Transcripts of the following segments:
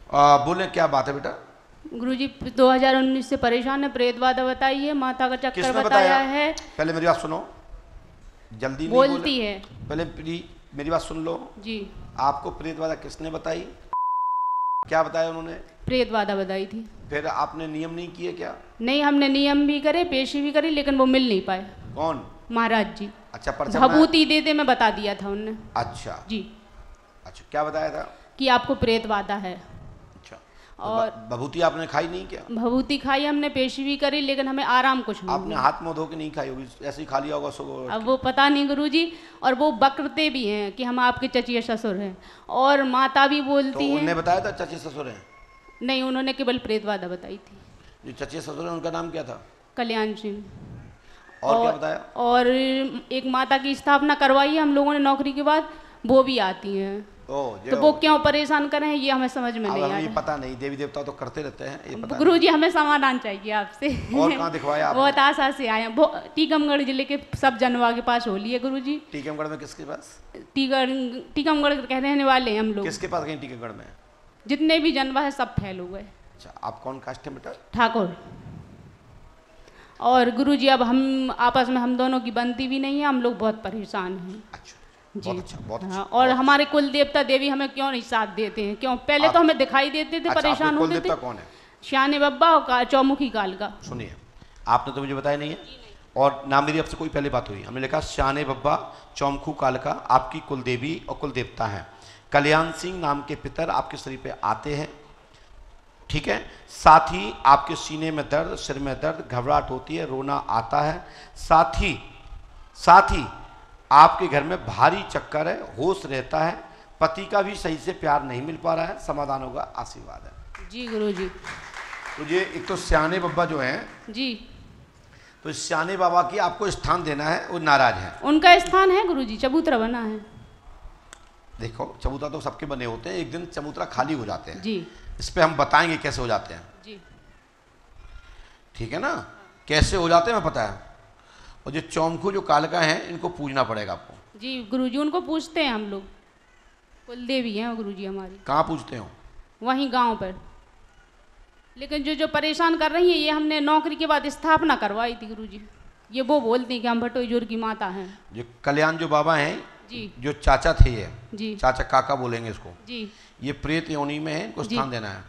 बोले क्या बात है बेटा? गुरुजी 2019 से परेशान है, प्रेत बाधा बताई है, माता का चक्कर किसने बताया है। पहले मेरी बात सुनो, जल्दी बोलती है। पहले मेरी बात सुन लो जी। आपको प्रेत बाधा किसने बताई? क्या बताया उन्होंने? प्रेत बाधा बताई थी। फिर आपने नियम नहीं किए क्या? नहीं, हमने नियम भी करे, पेशी भी करी, लेकिन वो मिल नहीं पाए। कौन? महाराज जी। अच्छा, पर्चा भभूति देते मैं बता दिया था उनने। अच्छा जी। अच्छा, क्या बताया था? कि आपको प्रेत बाधा है। अच्छा, और भभूति आपने खाई नहीं क्या? भभूति खाई, हमने पेशी भी करी, लेकिन हमें आराम कुछ नहीं। आपने हाथ मुंह धो के नहीं खाई होगी, ऐसे ही खा लिया होगा सुबह? अब वो पता नहीं गुरुजी। और वो बकरते भी हैं कि हम आपके चचिया ससुर हैं, और माता भी बोलती हैं। उन्होंने बताया था चचिया ससुर हैं? नहीं, उन्होंने केवल प्रेत बाधा बताई थी। जो चचिया ससुर हैं उनका नाम क्या था? कल्याण सिंह। और क्या बताया? और एक माता की स्थापना करवाई है हम लोगों ने नौकरी के बाद, वो भी आती हैं। तो वो क्यों परेशान करें ये हमें समझ में नहीं आता। ये पता नहीं, देवी देवता तो करते रहते हैं, ये पता गुरुजी हमें समाधान चाहिए आपसे। और कहाँ दिखवाया आपने? बहुत आशा से आए हैं, टीकमगढ़ जिले के सब जनवा के पास होली है गुरुजी। टीकमगढ़ में किसके पास? टीकमगढ़ के रहने वाले हैं हम लोग। किसके पास गए टीकमगढ़ में? जितने भी जनवा है सब फैल हो गए। अच्छा, आप कौन कास्ट है बेटा? ठाकुर। और गुरुजी अब हम आपस में हम दोनों की बनती भी नहीं है, हम लोग बहुत परेशान हैं। अच्छा, बहुत अच्छा, बहुत अच्छा। और हमारे कुल देवता देवी हमें क्यों नहीं साथ देते हैं? क्यों? पहले तो हमें दिखाई देते थे, परेशान होते थे। कौन है? श्याने बब्बा और चौमुखी काल का। सुनिए, आपने तो मुझे बताया नहीं है, और ना मेरी आपसे कोई पहले बात हुई। हमने लिखा श्याने बब्बा चौमुखू काल का आपकी कुल देवी और कुल देवता हैं। कल्याण सिंह नाम के पितर आपके शरीर पे आते हैं, ठीक है। साथ ही आपके सीने में दर्द, सिर में दर्द, घबराहट होती है, रोना आता है। साथ ही आपके घर में भारी चक्कर है, होश रहता है, पति का भी सही से प्यार नहीं मिल पा रहा है। समाधान होगा, आशीर्वाद है। जी गुरुजी। तो ये एक तो श्याने बाबा जो हैं जी, तो श्याने बाबा की आपको स्थान देना है, वो नाराज है। उनका स्थान है गुरुजी, चबूतरा बना है। देखो, चबूतरा तो सबके बने होते हैं, एक दिन चबूतरा खाली हो जाते हैं। जी। इस पे हम बताएंगे कैसे हो जाते हैं। जी। ठीक है ना, कैसे हो जाते हैं मैं पता है। और जो चौमुखू जो कालका हैं इनको पूजना पड़ेगा आपको। जी गुरुजी, उनको पूछते हैं हम लोग, कुल देवी हैं गुरुजी हमारी। कहाँ पूछते हो? वहीं गांव पर। लेकिन जो परेशान कर रही हैं, ये हमने नौकरी के बाद स्थापना करवाई थी गुरुजी। ये वो बोलती हैं कि हम भटोईजोर की माता हैं। जो कल्याण जो बाबा हैं जी, जो चाचा थे ये, जी, चाचा काका बोलेंगे इसको जी, ये प्रेत योनि में है, इनको स्थान देना है।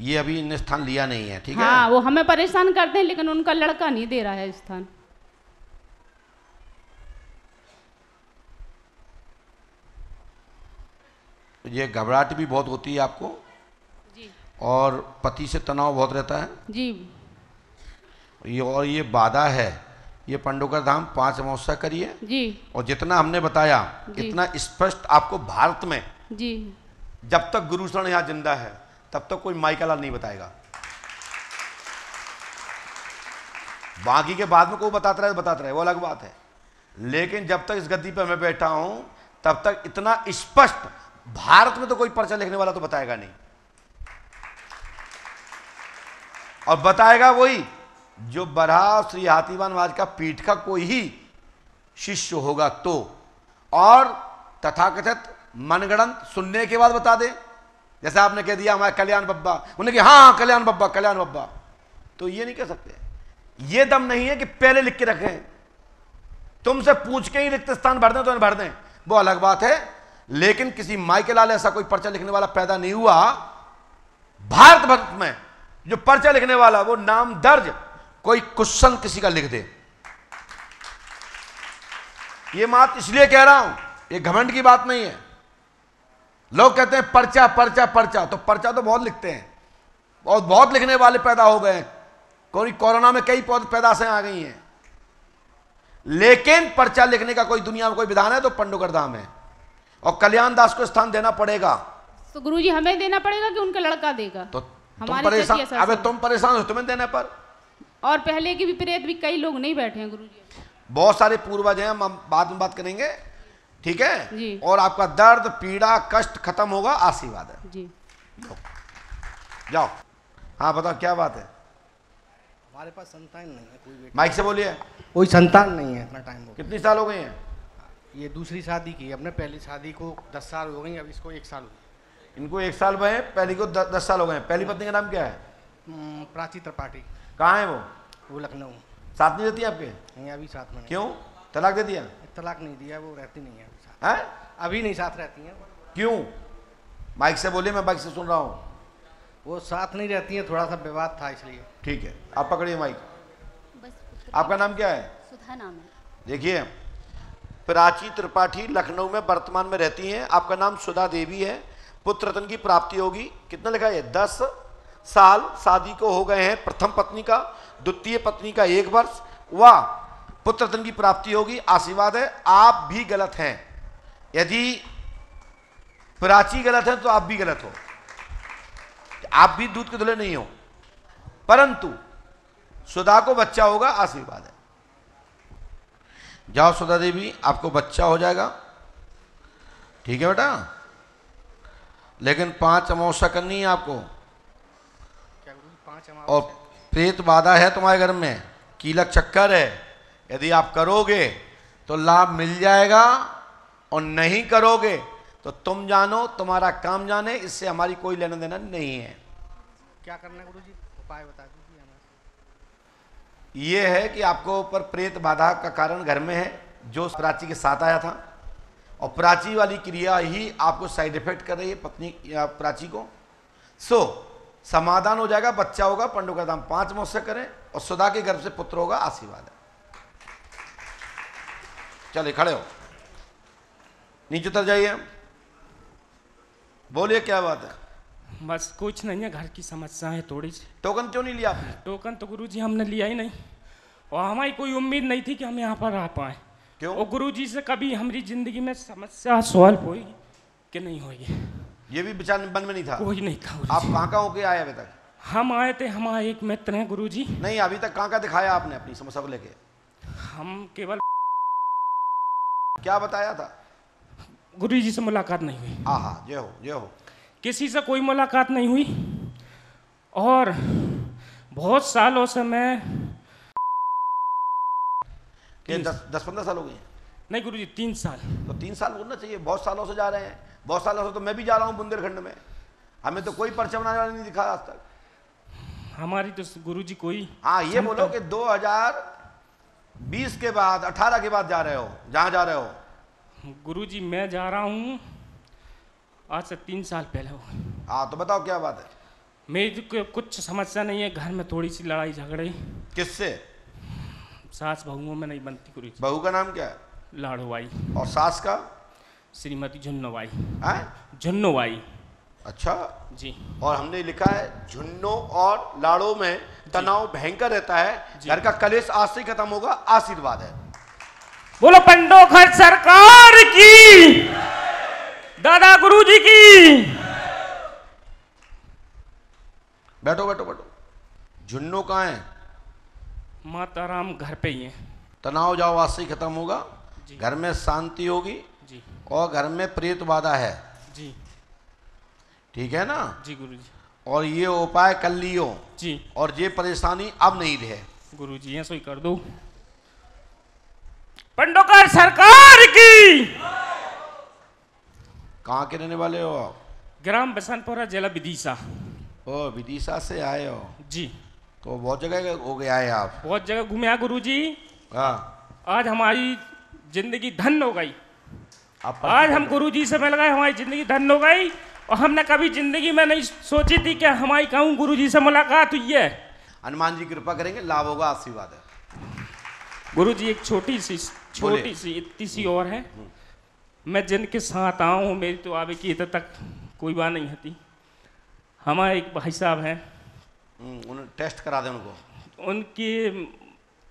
ये अभी इनने स्थान लिया नहीं है, ठीक है। हाँ, वो हमें परेशान करते हैं, लेकिन उनका लड़का नहीं दे रहा है स्थान। ये घबराहट भी बहुत होती है आपको जी, और पति से तनाव बहुत रहता है जी। ये बाधा है, ये पंडोकर धाम 5 अमावस्या करिए जी, और जितना हमने बताया इतना स्पष्ट आपको भारत में जी, जब तक गुरु शरण यहाँ जिंदा है तब तक कोई माइका लाल नहीं बताएगा। बाकी के बाद में कोई बताता रहे वो अलग बात है, लेकिन जब तक इस गद्दी पर मैं बैठा हूं तब तक इतना स्पष्ट भारत में तो कोई पर्चा लिखने वाला तो बताएगा नहीं। और बताएगा वही जो बरहा श्री हाथीवान महाराज का पीठ का कोई ही शिष्य होगा तो, और तथाकथित मनगणंत सुनने के बाद बता दे। जैसे आपने कह दिया हमारे कल्याण बब्बा, उन्होंने कहा हाँ कल्याण बब्बा, तो ये नहीं कह सकते। ये दम नहीं है कि पहले लिख के रखें, तुमसे पूछ के ही रिक्त स्थान भर दें तो भर दें, वो अलग बात है। लेकिन किसी माइके लाल ऐसा कोई पर्चा लिखने वाला पैदा नहीं हुआ भारत भर में जो पर्चा लिखने वाला वो नाम दर्ज कोई क्वेश्चन किसी का लिख दे। ये बात इसलिए कह रहा हूं, ये घमंड की बात नहीं है। लोग कहते हैं पर्चा पर्चा पर्चा, तो पर्चा तो बहुत लिखते हैं और बहुत लिखने वाले पैदा हो गए हैं। कोरोना में कई पैदाशें आ गई हैं, लेकिन पर्चा लिखने का कोई दुनिया में कोई विधान है तो पंडोकर धाम है, और कल्याण दास को स्थान देना पड़ेगा। तो गुरुजी हमें देना पड़ेगा कि उनका लड़का देगा? तो तुम परेशान, अबे तुम परेशान हो तुम्हें देने पर। और पहले की भी प्रेत भी कई लोग नहीं बैठे हैं गुरुजी, बहुत सारे पूर्वज हैं, हम बाद में बात करेंगे, ठीक है जी। और आपका दर्द पीड़ा कष्ट खत्म होगा, आशीर्वाद है जी। जाओ, हाँ बताओ क्या बात है? हमारे पास संतान नहीं है, कोई माइक से बोलिए। कोई संतान नहीं है, इतना टाइम हो गया। कितनी साल हो गए हैं? ये दूसरी शादी की, अपने पहली शादी को 10 साल हो गई, अब इसको 1 साल हो इनको 1 साल भये, पहली को 10 साल हो गए। पहली पत्नी का नाम क्या है? प्राची त्रिपाठी। कहाँ है वो लखनऊ। साथ नहीं रहती आपके? नहीं, अभी साथ में नहीं। क्यों? तलाक दे दिया? तलाक नहीं दिया, वो रहती नहीं है साथ। है? अभी नहीं साथ रहती हैं। क्यों? माइक से बोलिए, मैं माइक से सुन रहा हूँ। वो साथ नहीं रहती हैं, थोड़ा सा विवाद था इसलिए। ठीक है, आप पकड़िए माइक। बस आपका नाम क्या है? सुधा नाम है। देखिए, प्राची त्रिपाठी लखनऊ में वर्तमान में रहती हैं। आपका नाम सुधा देवी है। पुत्र रत्न की प्राप्ति होगी। कितना लिखा है? 10 साल शादी को हो गए हैं। प्रथम पत्नी का, द्वितीय पत्नी का 1 वर्ष। वह पुत्र रत्न की प्राप्ति होगी, आशीर्वाद है। आप भी गलत हैं। यदि प्राची गलत है तो आप भी गलत हो। आप भी दूध के धुले नहीं हो, परंतु सुधा को बच्चा होगा, आशीर्वाद है। जाओ सुधा देवी, आपको बच्चा हो जाएगा। ठीक है बेटा, लेकिन 5 अमावस्या करनी है आपको। क्या गुरुजी? 5 अमावस्या? और प्रेत बाधा है तुम्हारे घर में, कीलक चक्कर है। यदि आप करोगे तो लाभ मिल जाएगा, और नहीं करोगे तो तुम जानो, तुम्हारा काम जाने, इससे हमारी कोई लेना देना नहीं है। क्या करना है गुरुजी? उपाय बता दीजिए हमें। ये है कि आपको ऊपर प्रेत बाधा का कारण घर में है, जो प्राची के साथ आया था, और प्राची वाली क्रिया ही आपको साइड इफेक्ट कर रही है पत्नी या प्राची को। समाधान हो जाएगा, बच्चा होगा। पंडों का दाम 5 अमावस्या करें, और सुधा के गर्भ से पुत्र होगा, आशीर्वाद है। चलिए खड़े हो, नीचे उतर जाइए, बोलिए क्या बात है? बस कुछ नहीं है, घर की समस्या है थोड़ी सी। टोकन क्यों नहीं लिया आपने? टोकन तो गुरुजी हमने लिया ही नहीं, और हमारी कोई उम्मीद नहीं थी कि हम यहाँ पर आ पाए। क्यों? और गुरुजी से कभी हमारी जिंदगी में समस्या सॉल्व होगी कि नहीं होगी, ये भी विचार मन में नहीं था? कोई नहीं था गुरुजी। आप कहाँ होके आए अभी तक? हम आए थे, हमारे एक मित्र हैं गुरुजी। नहीं, अभी तक कहाँ दिखाया आपने अपनी समस्या को लेके? हम केवल क्या बताया था? गुरुजी से मुलाकात नहीं हुई। आहा, जय हो जय हो। किसी से कोई मुलाकात नहीं हुई, और बहुत सालों से मैं 10-15 साल हो गए? नहीं गुरुजी, 3 साल। तो 3 साल बोलना चाहिए। बहुत सालों से जा रहे हैं, बहुत सालों से तो मैं भी जा रहा हूँ बुंदेलखंड में। हमें तो कोई पर्चा बनाने वाला नहीं दिखा आज तक। हमारी तो गुरुजी कोई। हाँ, ये बोलो कि 2020 के बाद 18 के बाद जा रहे हो, जहाँ जा रहे हो। गुरुजी मैं जा रहा हूँ आज से 3 साल पहले हो। हाँ, तो बताओ क्या बात है? मेरी कुछ समस्या नहीं है, घर में थोड़ी सी लड़ाई झगड़े। किससे? सास बहुओं में नहीं बनती गुरुजी। बहू का नाम क्या है? लाड़ोबाई। और सास का? श्रीमती झुन्नोबाई। है? झुन्नोबाई। अच्छा जी। और हमने लिखा है झुन्नो और लाड़ो में तनाव भयंकर रहता है, घर का कलेश आज से खत्म होगा, आशीर्वाद है। बोलो पंडोखर सरकार की, दादा गुरुजी की। बैठो बैठो बैठो। झुन्नो कहाँ है? माता राम घर पे ही है। तनाव जाओ आज से ही खत्म होगा, जी। घर में शांति होगी, जी। और घर में प्रेत बाधा है। जी। ठीक है ना? जी गुरुजी। और ये उपाय कर लियो जी। और ये परेशानी अब नहीं रहे। गुरुजी ऐसा ही कर दो। पंडोकर सरकार की। कहाँ के रहने वाले हो आप? ग्राम बसंतपुरा, जिला विदिशा। ओ, विदिशा से आए हो? जी। तो बहुत जगह हो गए आए आप? बहुत जगह घूमे हैं गुरुजी। हाँ। आज हमारी जिंदगी धन्य हो गई। आप आज हम गुरुजी से मिल गए, हमारी जिंदगी धन्य हो गई। और हमने कभी जिंदगी में नहीं सोची थी कि हमारी कहूँ गुरुजी से मुलाकात हुई है। हनुमान जी कृपा करेंगे, लाभ होगा, आशीर्वाद है। गुरुजी एक छोटी सी इतनी सी और है। मैं जिनके साथ आऊँ हूँ, मेरी तो आगे की इधर तक कोई बात नहीं होती। हमारे एक भाई साहब हैं, उन्हें टेस्ट करा दें उनको। उनके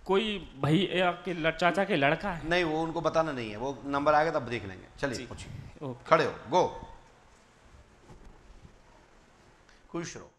कोई भैया के चाचा के लड़का है। नहीं, वो उनको बताना नहीं है, वो नंबर आएगा तब देख लेंगे। चलिए पूछिए, खड़े हो, गो, खुश रहो।